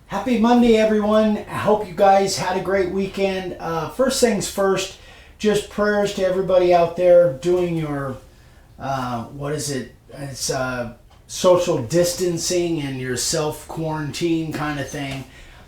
Happy Monday, everyone. I hope you guys had a great weekend. First things first, just prayers to everybody out there doing your, what is it? It's social distancing and your self-quarantine kind of thing.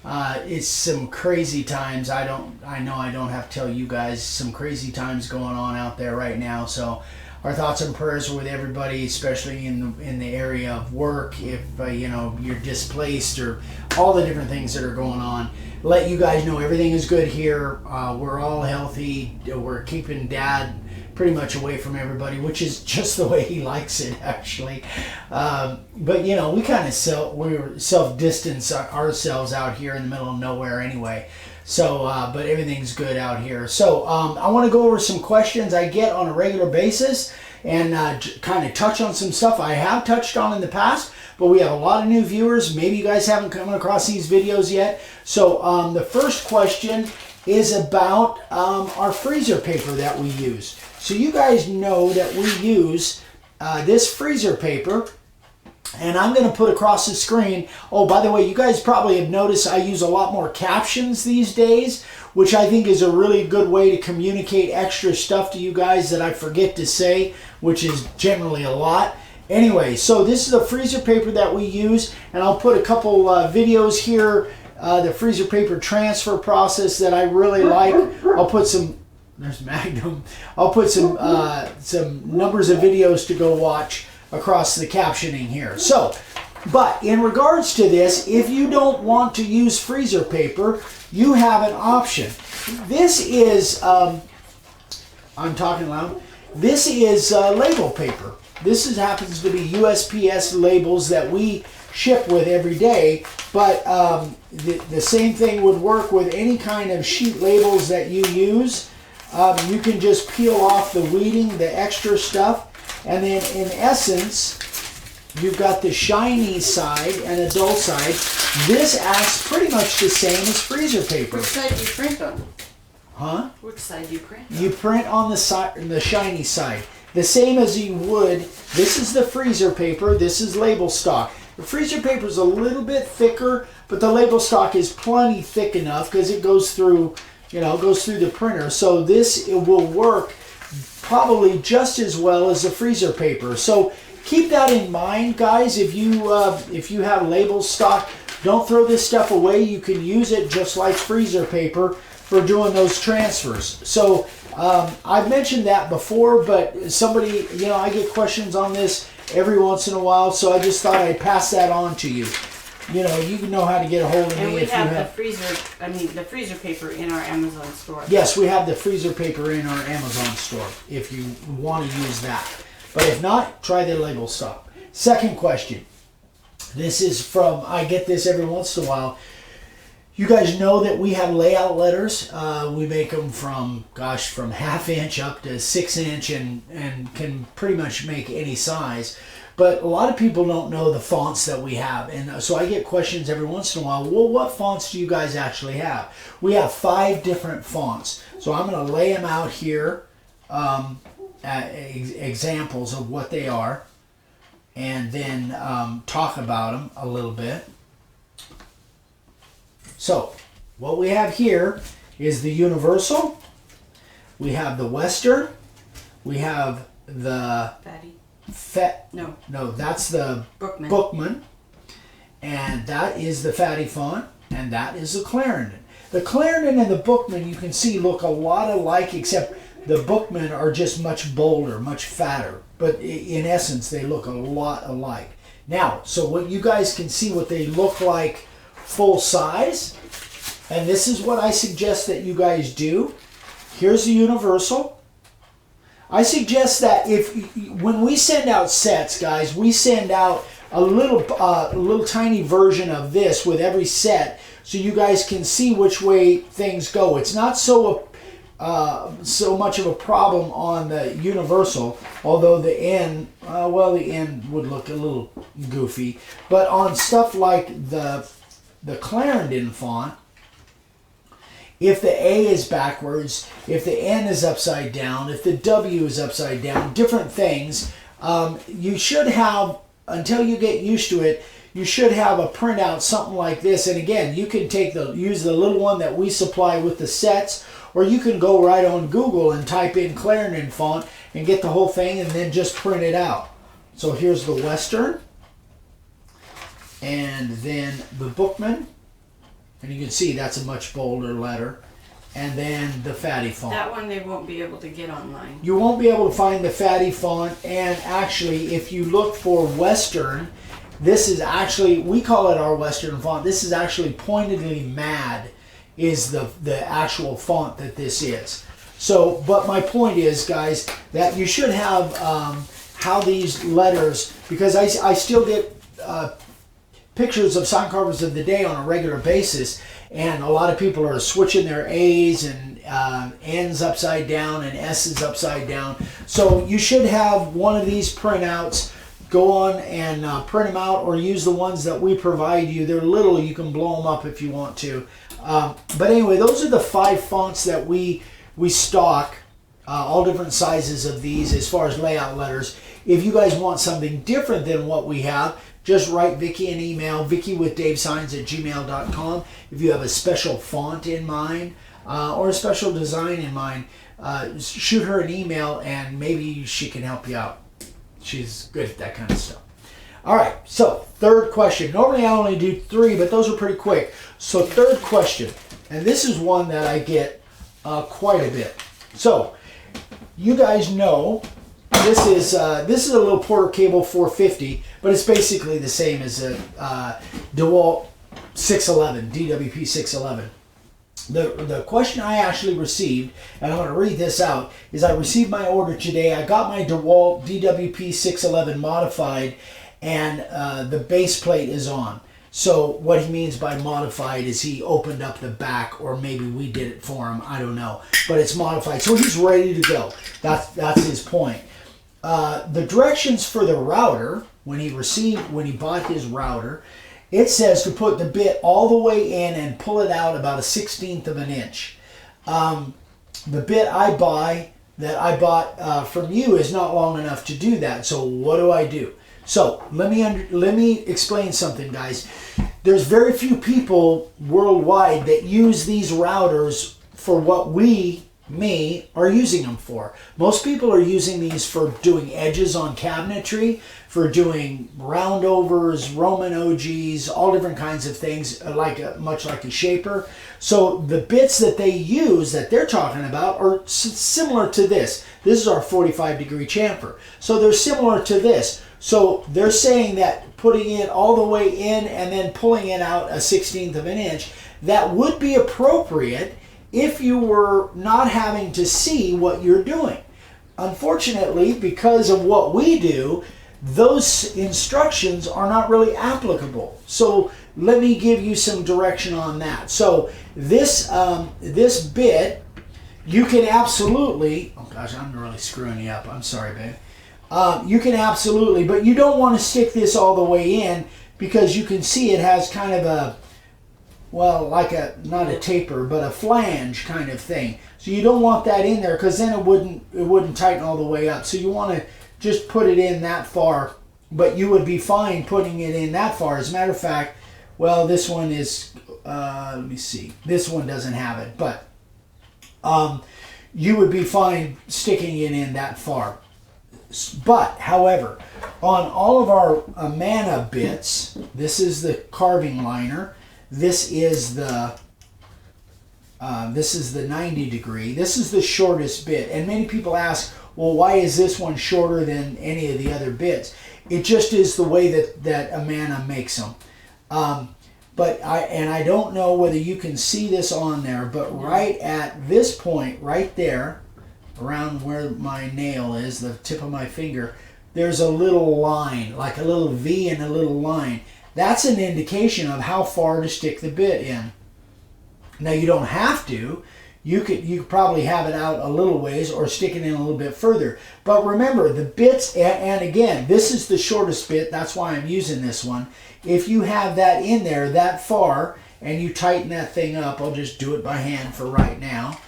It's some crazy times. I know I don't have to tell you guys, some crazy times going on out there right now. So our thoughts and prayers are with everybody, especially in the area of work. If you're displaced or all the different things that are going on, let you guys know everything is good here. We're all healthy. We're keeping Dad pretty much away from everybody, which is just the way he likes it, actually. But we kind of we're self-distance ourselves out here in the middle of nowhere anyway. So, but everything's good out here. So, I want to go over some questions I get on a regular basis and kind of touch on some stuff I have touched on in the past, but we have a lot of new viewers. Maybe you guys haven't come across these videos yet. So, the first question is about our freezer paper that we use. So, you guys know that we use this freezer paper. And I'm going to put across the screen. Oh, by the way, you guys probably have noticed I use a lot more captions these days, which I think is a really good way to communicate extra stuff to you guys that I forget to say, which is generally a lot. Anyway, so this is the freezer paper that we use, and I'll put a couple videos here, the freezer paper transfer process that I really like. I'll put some, there's Magnum. I'll put some numbers of videos to go watch across the captioning here. So, but in regards to this, if you don't want to use freezer paper, you have an option. This is, I'm talking loud, this is label paper. This happens to be USPS labels that we ship with every day, but the same thing would work with any kind of sheet labels that you use. You can just peel off the weeding, the extra stuff, and then in essence, you've got the shiny side and the dull side. This acts pretty much the same as freezer paper. Which side do you print on? Huh? Which side do you print on? You print on the side, the shiny side. The same as you would. This is the freezer paper. This is label stock. The freezer paper is a little bit thicker, but the label stock is plenty thick enough because it goes through, goes through the printer. So it will work probably just as well as the freezer paper. So keep that in mind, guys. If you have label stock, don't throw this stuff away. You can use it just like freezer paper for doing those transfers. So I've mentioned that before, but somebody, I get questions on this every once in a while, so I just thought I'd pass that on to you. You know how to get a hold of me. And we if have you have the freezer paper in our Amazon store. Yes, we have the freezer paper in our Amazon store if you want to use that. But if not, try the label stock. Second question. This is from, I get this every once in a while. You guys know that we have layout letters. We make them from 1/2 inch up to 6 inch and can pretty much make any size. But a lot of people don't know the fonts that we have. And so I get questions every once in a while, well, what fonts do you guys actually have? We have 5 different fonts. So I'm going to lay them out here, examples of what they are, and then talk about them a little bit. So what we have here is the Universal. We have the Western. We have the Fatty. No, that's the Bookman. Bookman, and that is the Fatty font, and that is the Clarendon. The Clarendon and the Bookman, you can see, look a lot alike, except the Bookman are just much bolder, much fatter, but in essence, they look a lot alike. Now, so what you guys can see what they look like full size, and this is what I suggest that you guys do. Here's the Universal. I suggest that when we send out sets, guys, we send out a little tiny version of this with every set, so you guys can see which way things go. It's not so much of a problem on the Universal, although the N, the N would look a little goofy. But on stuff like the Clarendon font, if the A is backwards, if the N is upside down, if the W is upside down, different things, you should have, until you get used to it, you should have a printout, something like this. And again, you can use the little one that we supply with the sets, or you can go right on Google and type in Clarendon font and get the whole thing and then just print it out. So here's the Western, and then the Bookman, and you can see that's a much bolder letter, and then the Fatty font. That one they won't be able to get online. You won't be able to find the Fatty font, and actually if you look for Western, this is actually, we call it our Western font. This is actually Pointedly Mad is the actual font that this is. So, but my point is, guys, that you should have how these letters, because I still get pictures of sign carvers of the day on a regular basis, and a lot of people are switching their A's and N's upside down and S's upside down. So you should have one of these printouts. Go on and print them out, or use the ones that we provide you. They're little, you can blow them up if you want to. But anyway, those are the 5 fonts that we stock, all different sizes of these as far as layout letters. If you guys want something different than what we have, just write Vicki an email, vickiwithdavesigns@gmail.com. If you have a special font in mind or a special design in mind, shoot her an email and maybe she can help you out. She's good at that kind of stuff. All right, so third question. Normally I only do 3, but those are pretty quick. So third question, and this is one that I get quite a bit. So you guys know this is a little Porter Cable 450, but it's basically the same as a DeWalt 611, DWP 611. The question I actually received, and I'm going to read this out, is I received my order today. I got my DeWalt DWP 611 modified, and the base plate is on. So what he means by modified is he opened up the back, or maybe we did it for him. I don't know. But it's modified. So he's ready to go. That's his point. The directions for the router, when he bought his router, it says to put the bit all the way in and pull it out about a 1/16 of an inch. The bit I bought from you is not long enough to do that. So what do? So let me explain something, guys. There's very few people worldwide that use these routers for what we are using them for. Most people are using these for doing edges on cabinetry, for doing roundovers, Roman OGs, all different kinds of things, much like a shaper. So the bits that they use, that they're talking about, are similar to this. This is our 45-degree chamfer. So they're similar to this. So they're saying that putting it all the way in and then pulling it out a 1/16 of an inch, that would be appropriate if you were not having to see what you're doing. Unfortunately, because of what we do, those instructions are not really applicable. So let me give you some direction on that. So this bit, you can absolutely, oh gosh, I'm really screwing you up. I'm sorry, babe. You can absolutely, but you don't want to stick this all the way in, because you can see it has kind of a, well, not a taper, but a flange kind of thing. So you don't want that in there, because then it wouldn't tighten all the way up. So you want to just put it in that far, but you would be fine putting it in that far. As a matter of fact, well, this one is, let me see, this one doesn't have it, but you would be fine sticking it in that far. But, however, on all of our Amana bits, this is the carving liner. This is the 90 degree. This is the shortest bit. And many people ask, well, why is this one shorter than any of the other bits? It just is the way that Amana makes them. But I don't know whether you can see this on there, but right at this point, right there, around where my nail is, the tip of my finger, there's a little line, like a little V and a little line. That's an indication of how far to stick the bit in. Now you don't have to. You could probably have it out a little ways or stick it in a little bit further. But remember, the bits, and again, this is the shortest bit, that's why I'm using this one. If you have that in there that far and you tighten that thing up, I'll just do it by hand for right now,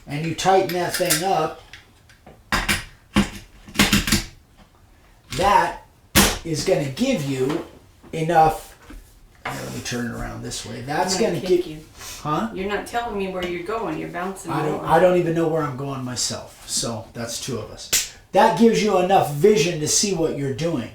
and you tighten that thing up, that is going to give you enough let me turn it around this way. That's I'm going to get you. Huh? You're not telling me where you're going. You're bouncing. I don't even know where I'm going myself. So that's two of us. That gives you enough vision to see what you're doing.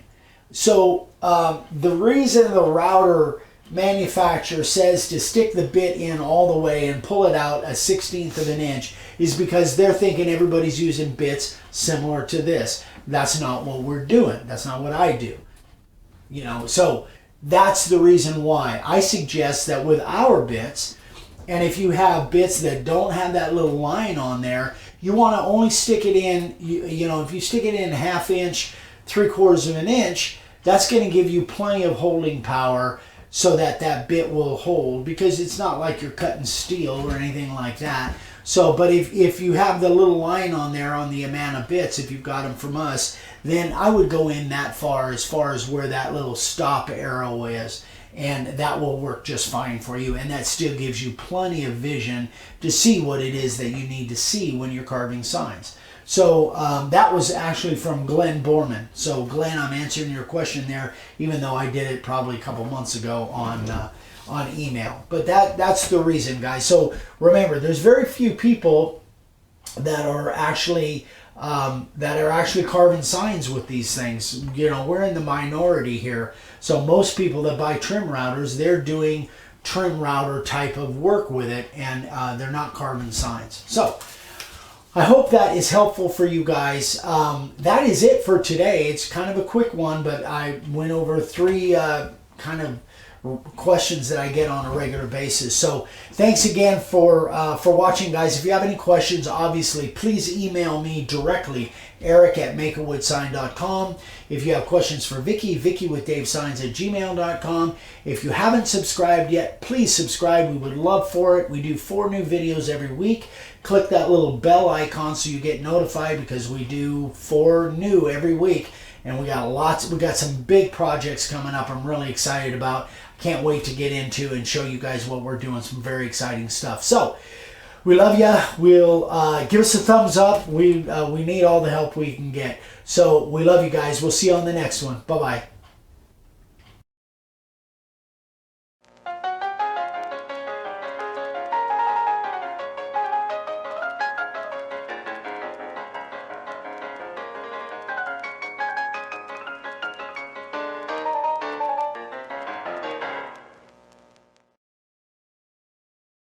So the reason the router manufacturer says to stick the bit in all the way and pull it out 1/16 of an inch is because they're thinking everybody's using bits similar to this. That's not what we're doing. That's not what I do. You know, so that's the reason why I suggest that with our bits, and if you have bits that don't have that little line on there, you want to only stick it in, you know, if you stick it in 1/2 inch, 3/4 of an inch, that's going to give you plenty of holding power so that that bit will hold, because it's not like you're cutting steel or anything like that. So, but if you have the little line on there on the amount of bits, if you've got them from us, then I would go in that far as where that little stop arrow is, and that will work just fine for you, and that still gives you plenty of vision to see what it is that you need to see when you're carving signs. So that was actually from Glenn Borman. So Glenn, I'm answering your question there, even though I did it probably a couple months ago on email. But that's the reason, guys. So remember, there's very few people that are actually carving signs with these things. You know, we're in the minority here. So most people that buy trim routers, they're doing trim router type of work with it, and they're not carving signs. So I hope that is helpful for you guys. That is it for today. It's kind of a quick one, but I went over 3 kind of questions that I get on a regular basis. So thanks again for watching, guys. If you have any questions, obviously, please email me directly, eric@makeawoodsign.com. If you have questions for Vicky, vickywithdavesigns@gmail.com. If you haven't subscribed yet, please subscribe. We would love for it. We do 4 new videos every week. Click that little bell icon so you get notified, because we do 4 new every week. And we got some big projects coming up I'm really excited about. Can't wait to get into and show you guys what we're doing. Some very exciting stuff. So we love you. We'll give us a thumbs up. We need all the help we can get. So we love you guys. We'll see you on the next one. Bye-bye.